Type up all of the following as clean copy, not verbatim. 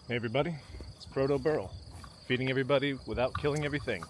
Hey everybody, it's Proto Burl, feeding everybody without killing everything.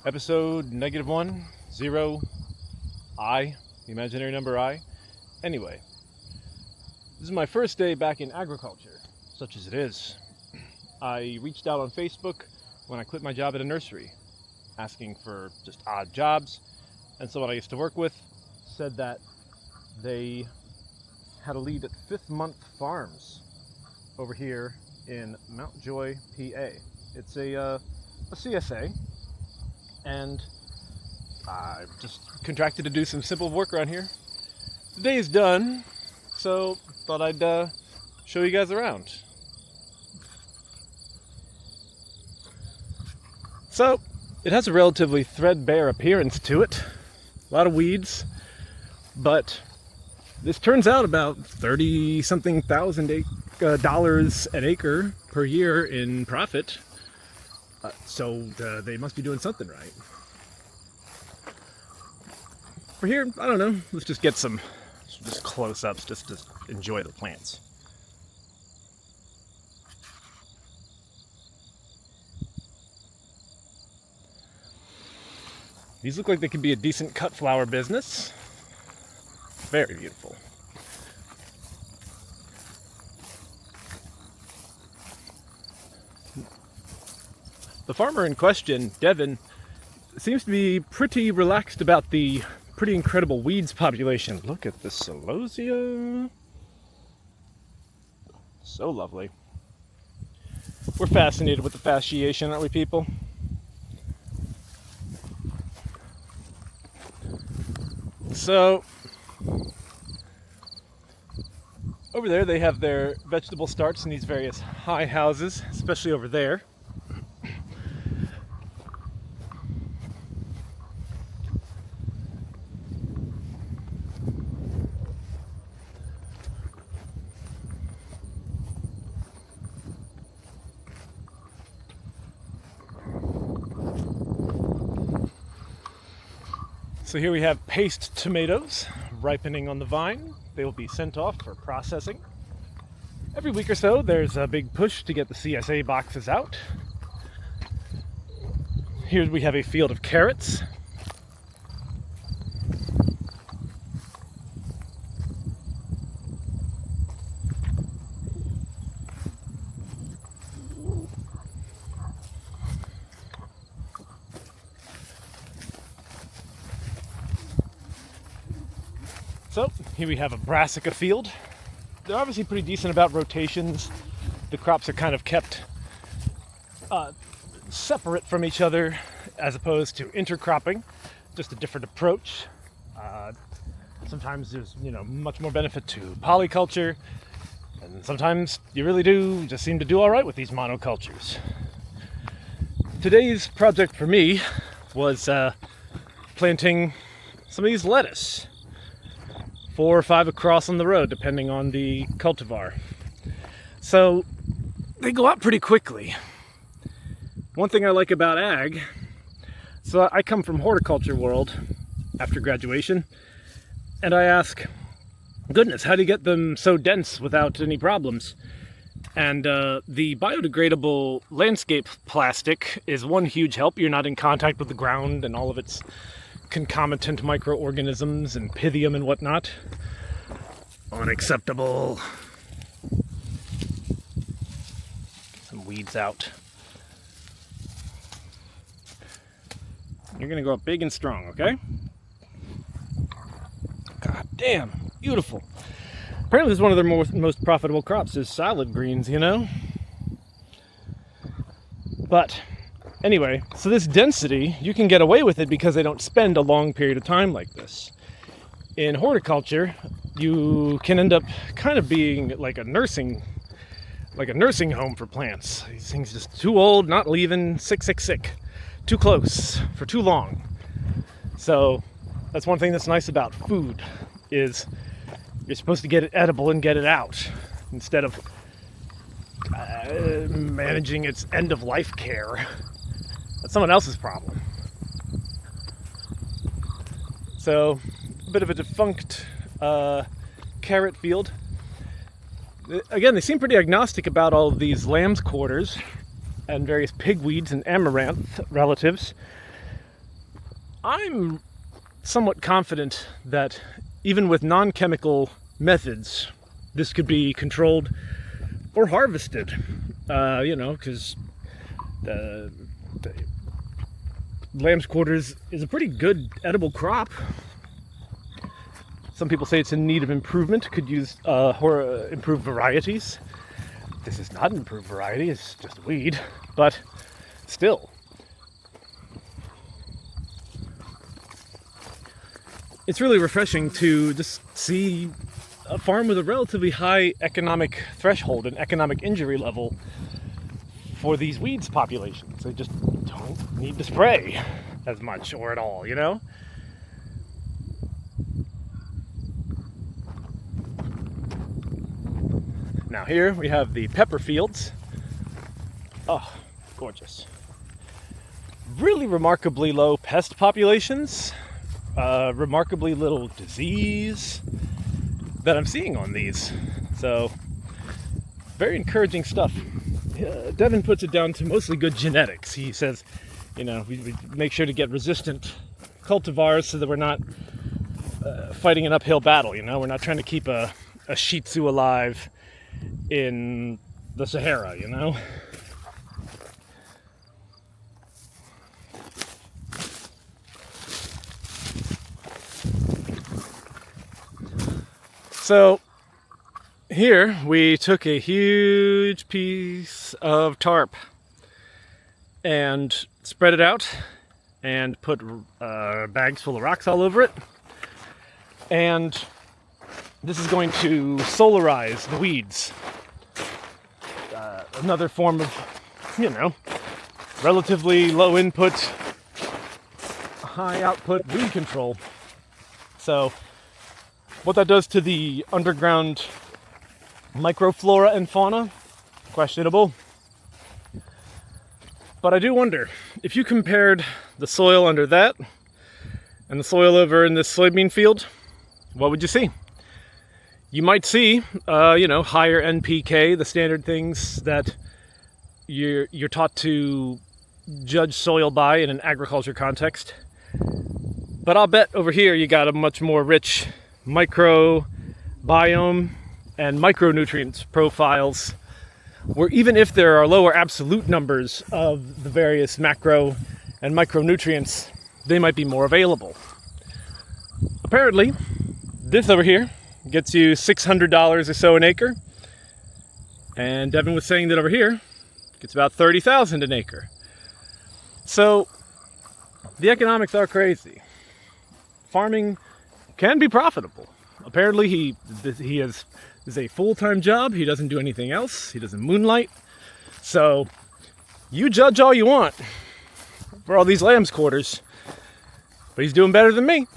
Episode -1, 0, I, the imaginary number I. Anyway, this is my first day back in agriculture, such as it is. I reached out on Facebook when I quit my job at a nursery, asking for just odd jobs, and someone I used to work with said that they had a lead at Fifth Month Farms over here in Mountjoy, PA. It's a CSA, and I just contracted to do some simple work around here. The day is done, so thought I'd show you guys around. So, it has a relatively threadbare appearance to it. A lot of weeds, but this turns out about 30-something thousand dollars an acre per year in profit. So they must be doing something right. For here, I don't know. Let's just get some just close-ups just to enjoy the plants. These look like they could be a decent cut flower business. Very beautiful. The farmer in question, Devin, seems to be pretty relaxed about the pretty incredible weeds population. Look at the celosia. So lovely. We're fascinated with the fasciation, aren't we, people? So, over there they have their vegetable starts in these various high houses, especially over there. So here we have paste tomatoes ripening on the vine. They will be sent off for processing. Every week or so, there's a big push to get the CSA boxes out. Here we have a field of carrots. So, here we have a brassica field. They're obviously pretty decent about rotations. The crops are kind of kept separate from each other as opposed to intercropping, just a different approach. Sometimes there's, much more benefit to polyculture, and sometimes you really do just seem to do all right with these monocultures. Today's project for me was planting some of these lettuce. 4 or 5 across on the road, depending on the cultivar. So they go out pretty quickly. One thing I like about ag, so I come from horticulture world after graduation, and I ask, goodness, how do you get them so dense without any problems? And the biodegradable landscape plastic is one huge help. You're not in contact with the ground and all of its concomitant microorganisms and pythium and whatnot. Unacceptable. Get some weeds out. You're gonna go up big and strong, okay? God damn, beautiful. Apparently this is one of their most profitable crops is salad greens, But anyway, so this density, you can get away with it because they don't spend a long period of time like this. In horticulture, you can end up kind of being like a nursing home for plants. These things just too old, not leaving, sick, too close for too long. So that's one thing that's nice about food is you're supposed to get it edible and get it out instead of managing its end-of-life care. That's someone else's problem. So, a bit of a defunct carrot field. Again, they seem pretty agnostic about all of these lamb's quarters and various pigweeds and amaranth relatives. I'm somewhat confident that even with non-chemical methods, this could be controlled or harvested. Because the lamb's quarters is a pretty good edible crop. Some people say it's in need of improvement, could use improved varieties. This is not an improved variety, it's just a weed, but still. It's really refreshing to just see a farm with a relatively high economic threshold and economic injury level for these weeds populations. They just don't need to spray as much or at all, you know? Now here we have the pepper fields. Oh, gorgeous. Really remarkably low pest populations. Remarkably little disease that I'm seeing on these. So, very encouraging stuff. Devin puts it down to mostly good genetics. He says, we make sure to get resistant cultivars so that we're not fighting an uphill battle, We're not trying to keep a Shih Tzu alive in the Sahara, So here we took a huge piece of tarp and spread it out and put bags full of rocks all over it. And this is going to solarize the weeds. Another form of, relatively low input, high output weed control. So what that does to the underground microflora and fauna, questionable. But I do wonder, if you compared the soil under that and the soil over in this soybean field, what would you see? You might see, higher NPK, the standard things that you're taught to judge soil by in an agriculture context. But I'll bet over here you got a much more rich microbiome and micronutrients profiles, where even if there are lower absolute numbers of the various macro and micronutrients, they might be more available. Apparently, this over here gets you $600 or so an acre, and Devin was saying that over here gets about $30,000 an acre. So the economics are crazy. Farming can be profitable. Apparently he is a full-time job. He doesn't do anything else. He doesn't moonlight. So you judge all you want for all these lamb's quarters, but he's doing better than me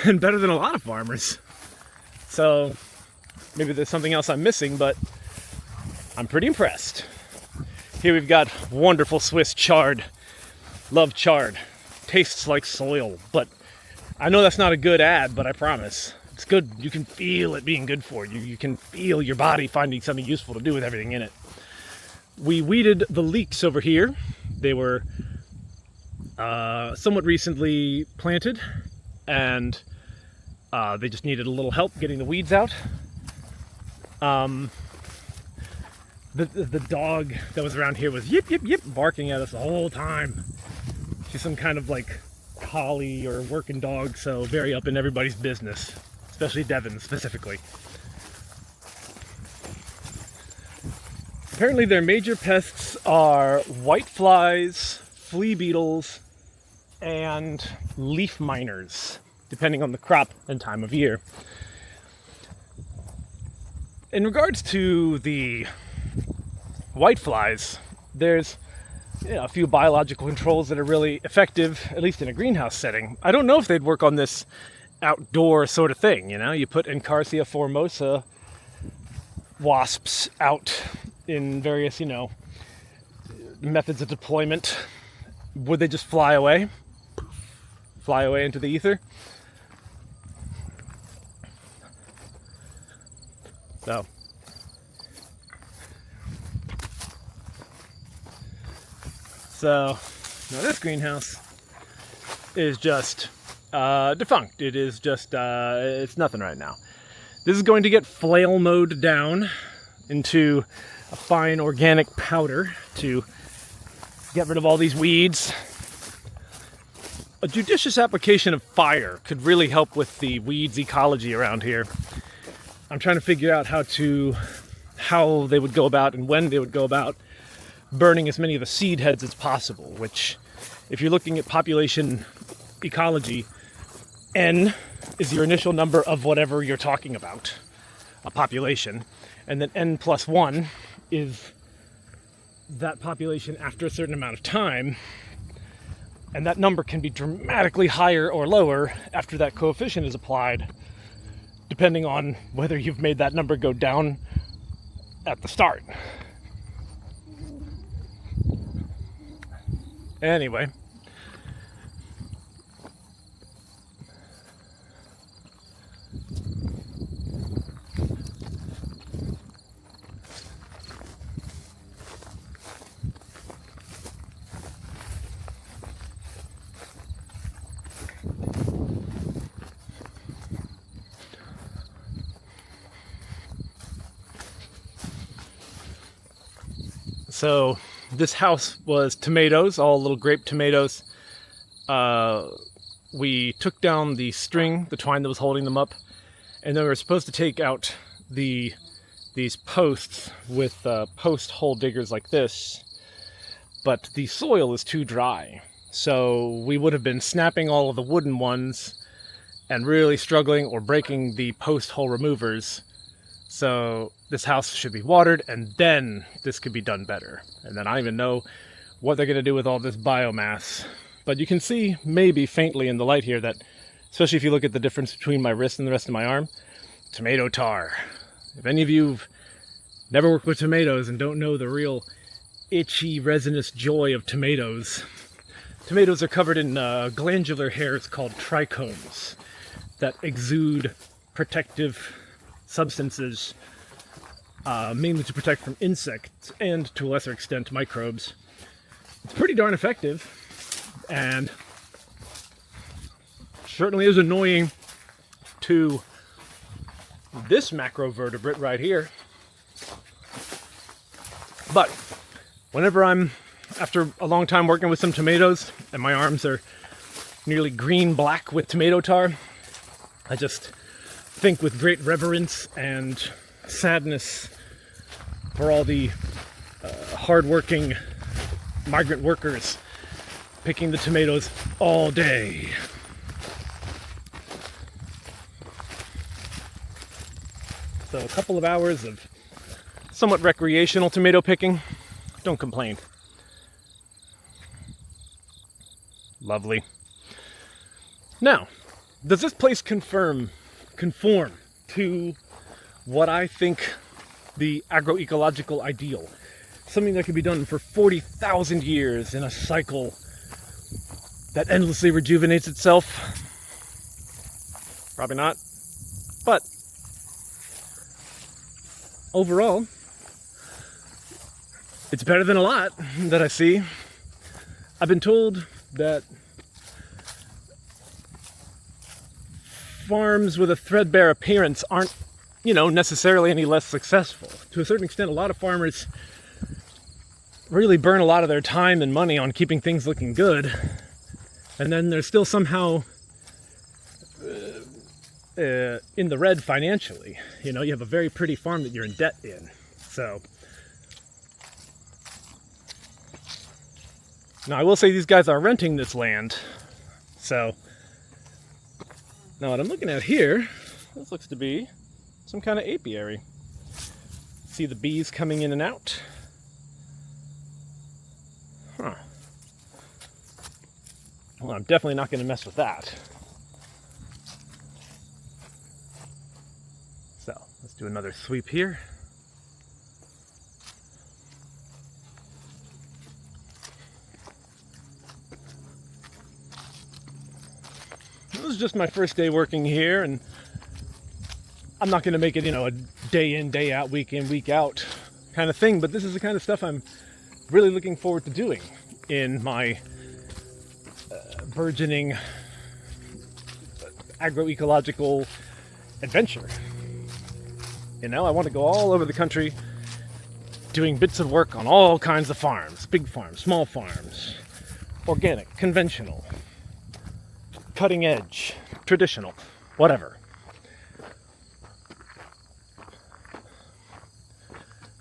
and better than a lot of farmers. So maybe there's something else I'm missing, but I'm pretty impressed. Here we've got wonderful Swiss chard. Love chard. Tastes like soil, but I know that's not a good ad, but I promise. It's good. You can feel it being good for you. You can feel your body finding something useful to do with everything in it. We weeded the leeks over here. They were somewhat recently planted, and they just needed a little help getting the weeds out. The dog that was around here was yip, yip, yip, barking at us the whole time. She's some kind of collie or working dog, so very up in everybody's business, especially Devin specifically. Apparently their major pests are whiteflies, flea beetles, and leaf miners, depending on the crop and time of year. In regards to the whiteflies, there's a few biological controls that are really effective, at least in a greenhouse setting. I don't know if they'd work on this outdoor sort of thing, You put Encarsia formosa wasps out in various, methods of deployment. Would they just fly away? Fly away into the ether? So, So now this greenhouse is just defunct. It is just, it's nothing right now. This is going to get flail mowed down into a fine organic powder to get rid of all these weeds. A judicious application of fire could really help with the weeds ecology around here. I'm trying to figure out how they would go about and when they would go about burning as many of the seed heads as possible, which, if you're looking at population ecology, N is your initial number of whatever you're talking about, a population, and then N plus 1 is that population after a certain amount of time. And that number can be dramatically higher or lower after that coefficient is applied, depending on whether you've made that number go down at the start. Anyway. So this house was tomatoes, all little grape tomatoes. We took down the string, the twine that was holding them up, and then we were supposed to take out these posts with post hole diggers like this, but the soil is too dry. So we would have been snapping all of the wooden ones and really struggling or breaking the post hole removers. So this house should be watered, and then this could be done better. And then I don't even know what they're going to do with all this biomass. But you can see maybe faintly in the light here that, especially if you look at the difference between my wrist and the rest of my arm, tomato tar. If any of you've never worked with tomatoes and don't know the real itchy, resinous joy of tomatoes, tomatoes are covered in glandular hairs called trichomes that exude protective substances, mainly to protect from insects and, to a lesser extent, microbes. It's pretty darn effective, and certainly is annoying to this macrovertebrate right here. But whenever after a long time working with some tomatoes, and my arms are nearly green-black with tomato tar, I just think with great reverence and sadness for all the hard-working migrant workers picking the tomatoes all day. So a couple of hours of somewhat recreational tomato picking. Don't complain. Lovely. Now, does this place conform to what I think the agroecological ideal? Something that can be done for 40,000 years in a cycle that endlessly rejuvenates itself? Probably not. But overall, it's better than a lot that I see. I've been told that farms with a threadbare appearance aren't, necessarily any less successful. To a certain extent, a lot of farmers really burn a lot of their time and money on keeping things looking good, and then they're still somehow in the red financially. You have a very pretty farm that you're in debt in. So now I will say these guys are renting this land. So now what I'm looking at here, this looks to be some kind of apiary. See the bees coming in and out? Huh. Well, I'm definitely not going to mess with that. So, let's do another sweep here. This is just my first day working here, and I'm not going to make it, a day in, day out, week in, week out kind of thing, but this is the kind of stuff I'm really looking forward to doing in my burgeoning agroecological adventure. You know, I want to go all over the country doing bits of work on all kinds of farms, big farms, small farms, organic, conventional, cutting edge, traditional, whatever.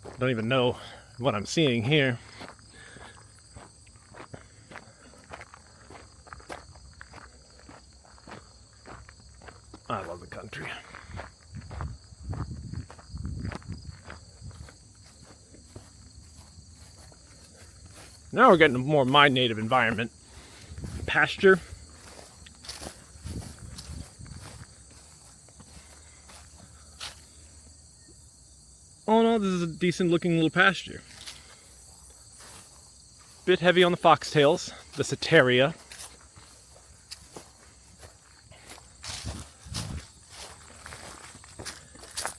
I don't even know what I'm seeing here. I love the country. Now we're getting more my native environment. Pasture. Oh no, this is a decent looking little pasture. Bit heavy on the foxtails, the Soteria.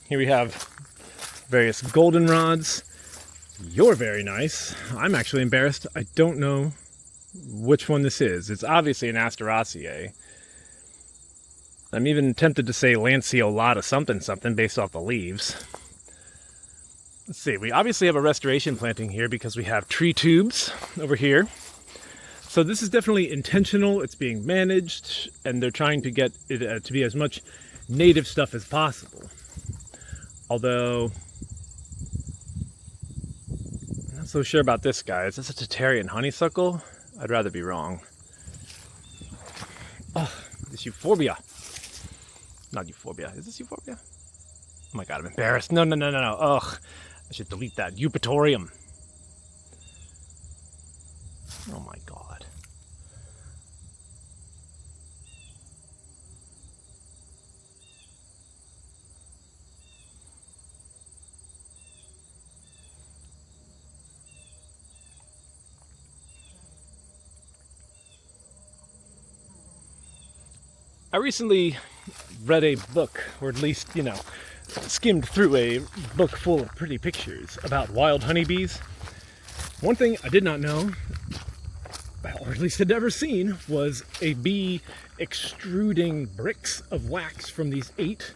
Here we have various goldenrods. You're very nice. I'm actually embarrassed. I don't know which one this is. It's obviously an Asteraceae. I'm even tempted to say lanceolata something something based off the leaves. Let's see, we obviously have a restoration planting here because we have tree tubes over here. So this is definitely intentional. It's being managed, and they're trying to get it to be as much native stuff as possible. Although, I'm not so sure about this guy. Is this a Tatarian honeysuckle? I'd rather be wrong. Oh, this euphorbia. Not euphorbia. Is this euphorbia? Oh my god, I'm embarrassed. No. Ugh. I should delete that. Eupatorium. Oh my god. I recently read a book, or at least, skimmed through a book full of pretty pictures about wild honeybees. One thing I did not know, or at least had never seen, was a bee extruding bricks of wax from these 8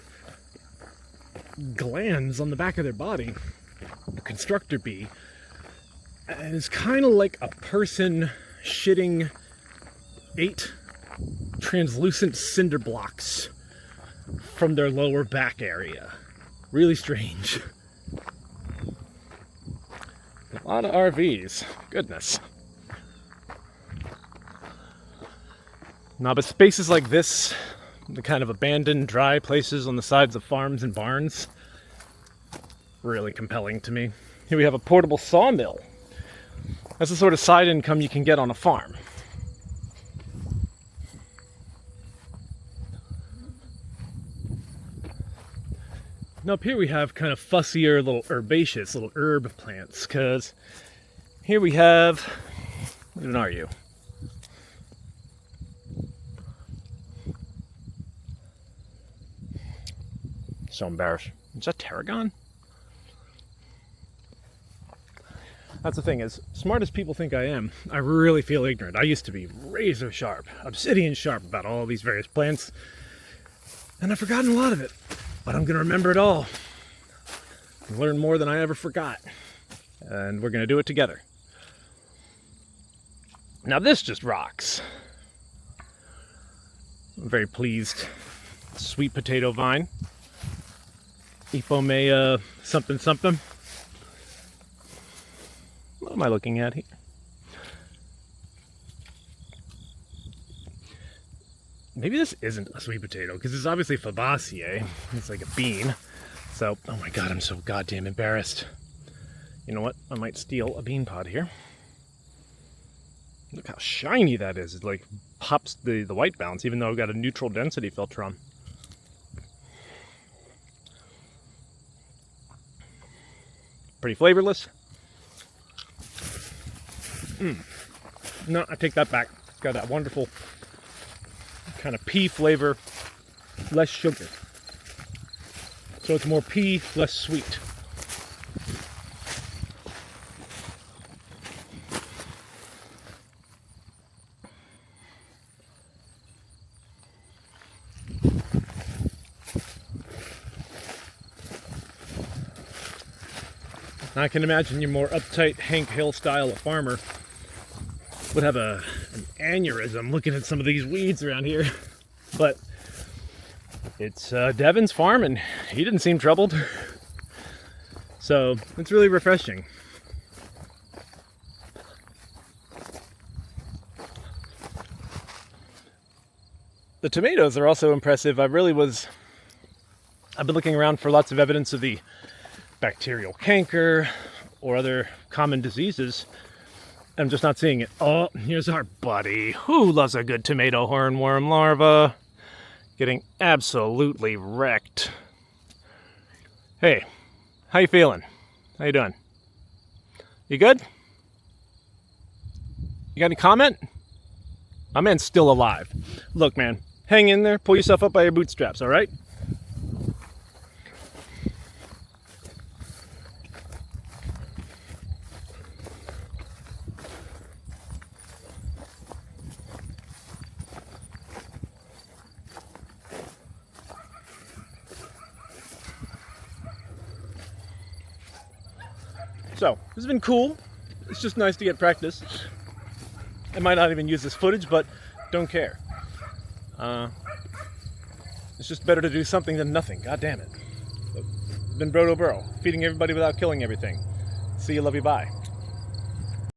glands on the back of their body. A constructor bee. And it's kind of like a person shitting 8 translucent cinder blocks from their lower back area. Really strange. A lot of RVs. Goodness. Now, but spaces like this, the kind of abandoned, dry places on the sides of farms and barns, really compelling to me. Here we have a portable sawmill. That's the sort of side income you can get on a farm. Now up here we have kind of fussier little herbaceous, little herb plants, because here we have, what even are you? So embarrassed. Is that tarragon? That's the thing, as smart as people think I am, I really feel ignorant. I used to be razor sharp, obsidian sharp about all these various plants, and I've forgotten a lot of it. But I'm going to remember it all. And learn more than I ever forgot. And we're going to do it together. Now this just rocks. I'm very pleased. Sweet potato vine. Ipomea something something. What am I looking at here? Maybe this isn't a sweet potato, because it's obviously Fabaceae. It's like a bean. So, oh my god, I'm so goddamn embarrassed. You know what? I might steal a bean pod here. Look how shiny that is. It like pops the white balance, even though I've got a neutral density filter on. Pretty flavorless. No, I take that back. It's got that wonderful kind of pea flavor, less sugar. So it's more pea, less sweet. I can imagine your more uptight Hank Hill style of farmer would have an aneurysm looking at some of these weeds around here. But it's Devin's farm and he didn't seem troubled. So it's really refreshing. The tomatoes are also impressive. I've been looking around for lots of evidence of the bacterial canker or other common diseases. I'm just not seeing it. Oh, here's our buddy. Who loves a good tomato hornworm larva? Getting absolutely wrecked. Hey, how you feeling? How you doing? You good? You got any comment? My man's still alive. Look, man, hang in there. Pull yourself up by your bootstraps, all right? So, this has been cool. It's just nice to get practice. I might not even use this footage, but don't care. It's just better to do something than nothing. God damn it. Been Brodo Burrow, feeding everybody without killing everything. See you, love you, bye.